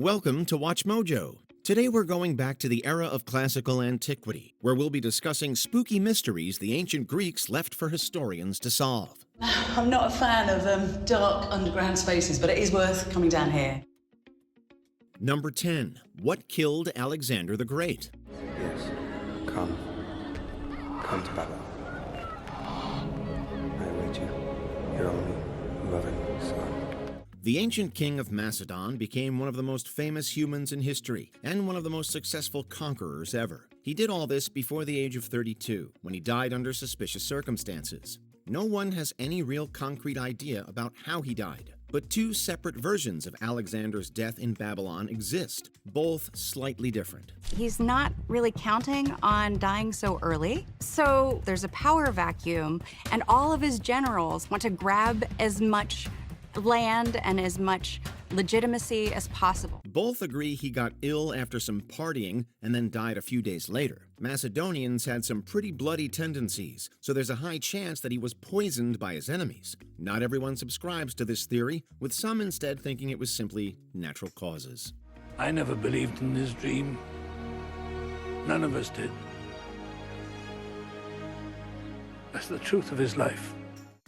Welcome to Watch Mojo. Today we're going back to the era of classical antiquity, where we'll be discussing spooky mysteries the ancient Greeks left for historians to solve. I'm not a fan of dark underground spaces, but it is worth coming down here. Number 10. What killed Alexander the Great? Yes, come to Babylon. I await you, your only loving son. The ancient king of Macedon became one of the most famous humans in history and one of the most successful conquerors ever. He did all this before the age of 32, when he died under suspicious circumstances. No one has any real concrete idea about how he died, but two separate versions of Alexander's death in Babylon exist, both slightly different. He's not really counting on dying so early, so there's a power vacuum, and all of his generals want to grab as much land and as much legitimacy as possible. Both agree he got ill after some partying and then died a few days later. Macedonians had some pretty bloody tendencies, so there's a high chance that he was poisoned by his enemies. Not everyone subscribes to this theory, with some instead thinking it was simply natural causes. I never believed in his dream. None of us did. That's the truth of his life.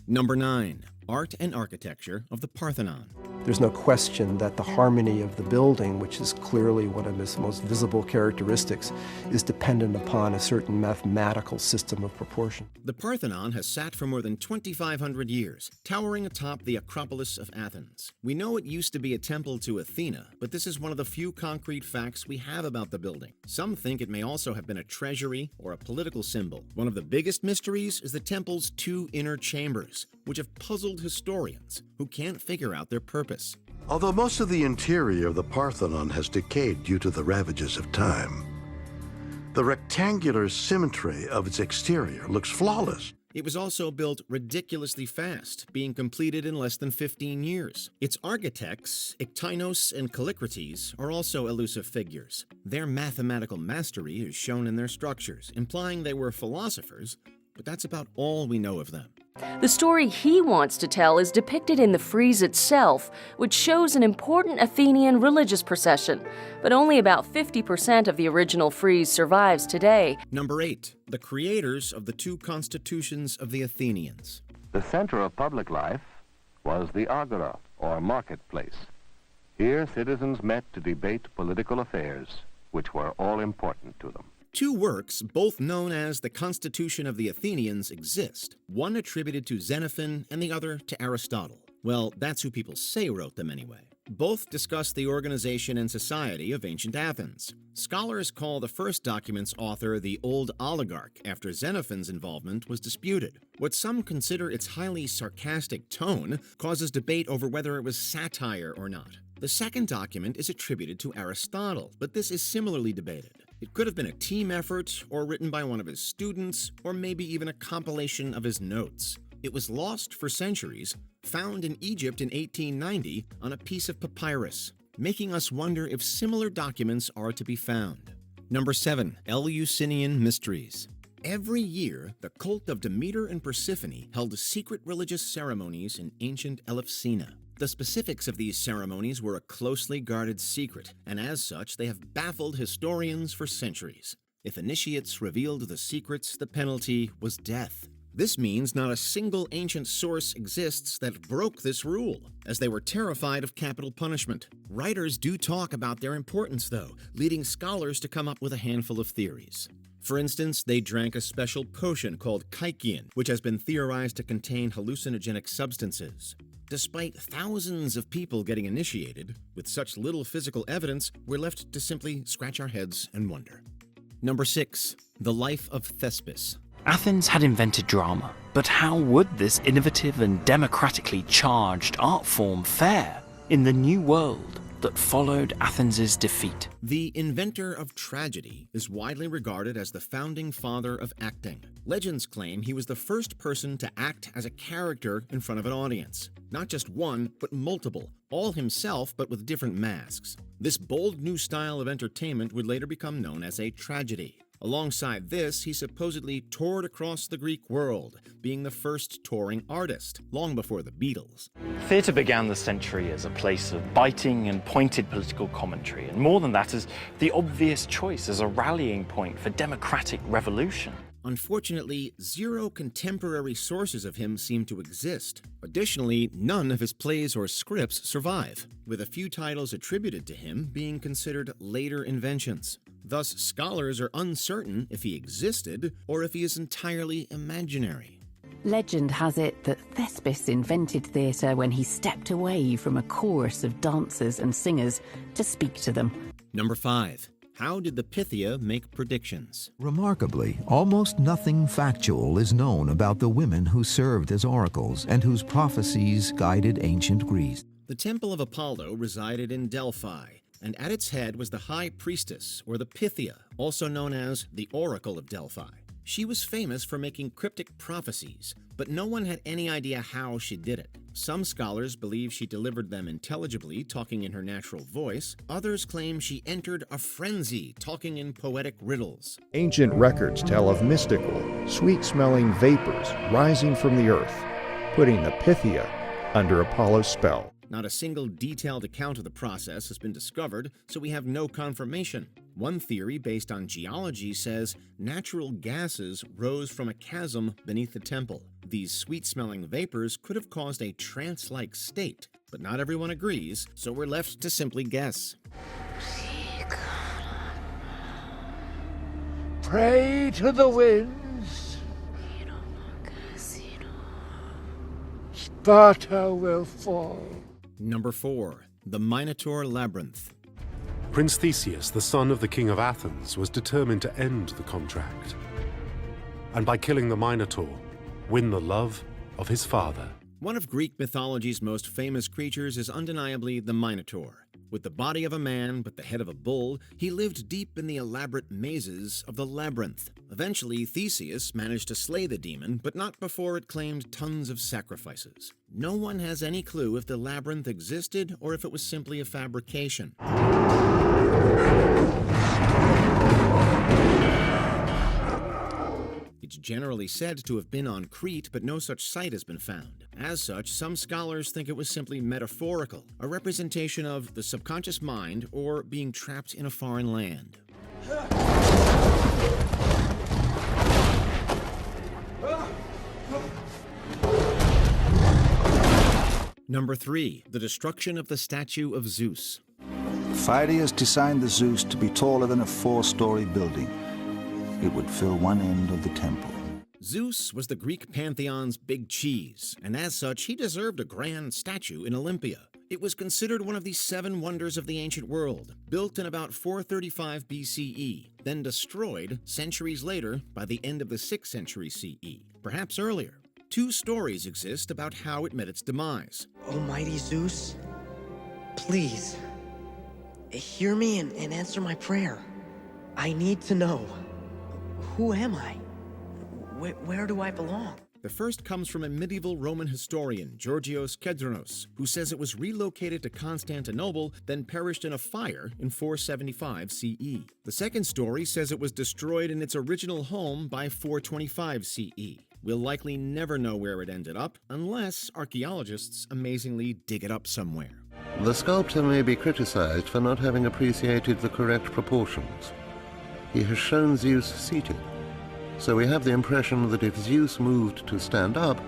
Number 9. Art and architecture of the Parthenon. There's no question that the harmony of the building, which is clearly one of its most visible characteristics, is dependent upon a certain mathematical system of proportion. The Parthenon has sat for more than 2,500 years, towering atop the Acropolis of Athens. We know it used to be a temple to Athena, but this is one of the few concrete facts we have about the building. Some think it may also have been a treasury or a political symbol. One of the biggest mysteries is the temple's two inner chambers, which have puzzled historians who can't figure out their purpose. Although most of the interior of the Parthenon has decayed due to the ravages of time, the rectangular symmetry of its exterior looks flawless. It was also built ridiculously fast, being completed in less than 15 years. Its architects, Iktinos and Callicrates, are also elusive figures. Their mathematical mastery is shown in their structures, implying they were philosophers, but that's about all we know of them. The story he wants to tell is depicted in the frieze itself, which shows an important Athenian religious procession, but only about 50% of the original frieze survives today. Number 8. The creators of the two constitutions of the Athenians. The center of public life was the agora, or marketplace. Here citizens met to debate political affairs, which were all important to them. Two works, both known as the Constitution of the Athenians, exist, one attributed to Xenophon and the other to Aristotle. Well, that's who people say wrote them anyway. Both discuss the organization and society of ancient Athens. Scholars call the first document's author the old oligarch after Xenophon's involvement was disputed. What some consider its highly sarcastic tone causes debate over whether it was satire or not. The second document is attributed to Aristotle, but this is similarly debated. It could have been a team effort, or written by one of his students, or maybe even a compilation of his notes. It was lost for centuries, found in Egypt in 1890 on a piece of papyrus, making us wonder if similar documents are to be found. Number 7. Eleusinian mysteries. Every year, the cult of Demeter and Persephone held secret religious ceremonies in ancient Eleusina. The specifics of these ceremonies were a closely guarded secret, and as such, they have baffled historians for centuries. If initiates revealed the secrets, the penalty was death. This means not a single ancient source exists that broke this rule, as they were terrified of capital punishment. Writers do talk about their importance, though, leading scholars to come up with a handful of theories. For instance, they drank a special potion called kykeon, which has been theorized to contain hallucinogenic substances. Despite thousands of people getting initiated, with such little physical evidence, we're left to simply scratch our heads and wonder. Number 6. The life of Thespis. Athens had invented drama, but how would this innovative and democratically charged art form fare in the new world that followed Athens' defeat? The inventor of tragedy is widely regarded as the founding father of acting. Legends claim he was the first person to act as a character in front of an audience. Not just one, but multiple, all himself but with different masks. This bold new style of entertainment would later become known as a tragedy. Alongside this, he supposedly toured across the Greek world, being the first touring artist, long before the Beatles. Theatre began the century as a place of biting and pointed political commentary, and more than that, as the obvious choice as a rallying point for democratic revolution. Unfortunately, 0 contemporary sources of him seem to exist. Additionally, none of his plays or scripts survive, with a few titles attributed to him being considered later inventions. Thus, scholars are uncertain if he existed or if he is entirely imaginary. Legend has it that Thespis invented theatre when he stepped away from a chorus of dancers and singers to speak to them. Number 5. How did the Pythia make predictions? Remarkably, almost nothing factual is known about the women who served as oracles and whose prophecies guided ancient Greece. The Temple of Apollo resided in Delphi, and at its head was the High Priestess, or the Pythia, also known as the Oracle of Delphi. She was famous for making cryptic prophecies, but no one had any idea how she did it. Some scholars believe she delivered them intelligibly, talking in her natural voice. Others claim she entered a frenzy, talking in poetic riddles. Ancient records tell of mystical, sweet-smelling vapors rising from the earth, putting the Pythia under Apollo's spell. Not a single detailed account of the process has been discovered, so we have no confirmation. One theory based on geology says natural gases rose from a chasm beneath the temple. These sweet-smelling vapors could have caused a trance-like state, but not everyone agrees, so we're left to simply guess. Pray to the winds. Sparta will fall. Number 4. The Minotaur Labyrinth. Prince Theseus, the son of the king of Athens, was determined to end the contract, and by killing the Minotaur, win the love of his father. One of Greek mythology's most famous creatures is undeniably the Minotaur. With the body of a man but the head of a bull, he lived deep in the elaborate mazes of the labyrinth. Eventually, Theseus managed to slay the demon, but not before it claimed tons of sacrifices. No one has any clue if the labyrinth existed or if it was simply a fabrication. It's generally said to have been on Crete, but no such site has been found. As such, some scholars think it was simply metaphorical, a representation of the subconscious mind or being trapped in a foreign land. Number 3. The destruction of the statue of Zeus. Phidias designed the Zeus to be taller than a 4-story building. It would fill one end of the temple. Zeus was the Greek pantheon's big cheese, and as such, he deserved a grand statue in Olympia. It was considered one of the 7 wonders of the ancient world, built in about 435 BCE, then destroyed centuries later by the end of the 6th century CE, perhaps earlier. 2 stories exist about how it met its demise. Almighty Zeus, please, hear me and answer my prayer. I need to know. Who am I? Where do I belong? The first comes from a medieval Roman historian, Georgios Kedronos, who says it was relocated to Constantinople, then perished in a fire in 475 CE. The second story says it was destroyed in its original home by 425 CE. We'll likely never know where it ended up, unless archaeologists amazingly dig it up somewhere. The sculptor may be criticized for not having appreciated the correct proportions. He has shown Zeus seated, so we have the impression that if Zeus moved to stand up,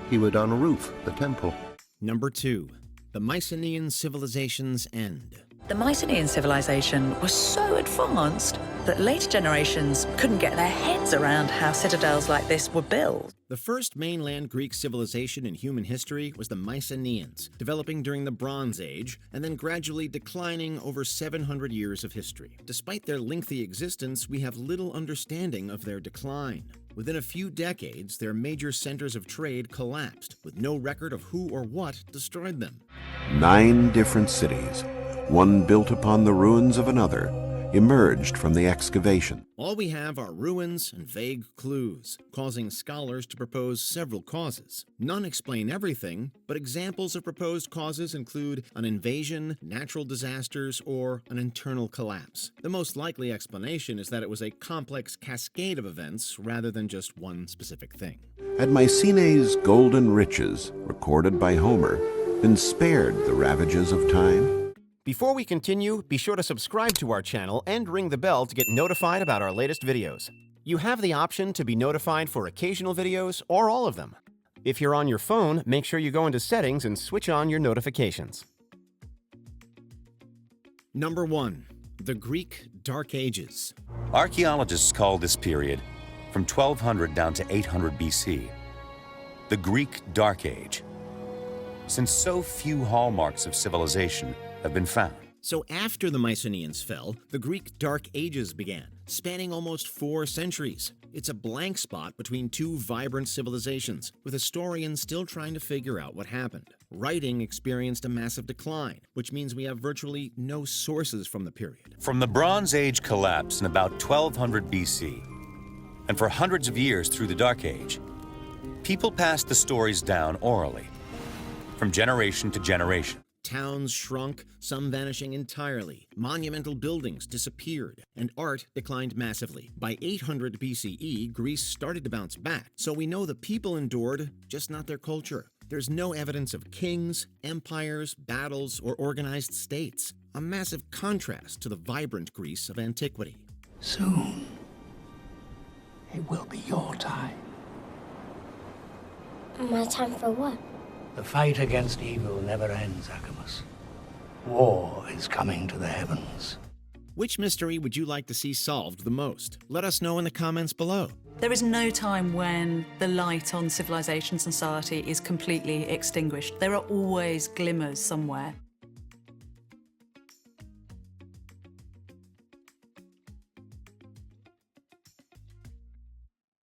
he would unroof the temple. Number 2. The Mycenaean civilization's end. The Mycenaean civilization was so advanced that later generations couldn't get their heads around how citadels like this were built. The first mainland Greek civilization in human history was the Mycenaeans, developing during the Bronze Age and then gradually declining over 700 years of history. Despite their lengthy existence, we have little understanding of their decline. Within a few decades, their major centers of trade collapsed, with no record of who or what destroyed them. 9 different cities, one built upon the ruins of another, emerged from the excavation. All we have are ruins and vague clues, causing scholars to propose several causes. None explain everything, but examples of proposed causes include an invasion, natural disasters, or an internal collapse. The most likely explanation is that it was a complex cascade of events rather than just one specific thing. Had Mycenae's golden riches, recorded by Homer, been spared the ravages of time? Before we continue, be sure to subscribe to our channel and ring the bell to get notified about our latest videos. You have the option to be notified for occasional videos or all of them. If you're on your phone, make sure you go into Settings and switch on your notifications. Number 1. The Greek Dark Ages. Archaeologists call this period from 1200 down to 800 BC the Greek Dark Age, since so few hallmarks of civilization have been found. So after the Mycenaeans fell, the Greek Dark Ages began, spanning almost 4 centuries. It's a blank spot between two vibrant civilizations, with historians still trying to figure out what happened. Writing experienced a massive decline, which means we have virtually no sources from the period. From the Bronze Age collapse in about 1200 BC, and for hundreds of years through the Dark Age, people passed the stories down orally, from generation to generation. Towns shrunk, some vanishing entirely. Monumental buildings disappeared, and art declined massively. By 800 BCE, Greece started to bounce back, so we know the people endured, just not their culture. There's no evidence of kings, empires, battles, or organized states. A massive contrast to the vibrant Greece of antiquity. Soon, it will be your time. My time for what? The fight against evil never ends, Akamus. War is coming to the heavens. Which mystery would you like to see solved the most? Let us know in the comments below. There is no time when the light on civilization and society is completely extinguished. There are always glimmers somewhere.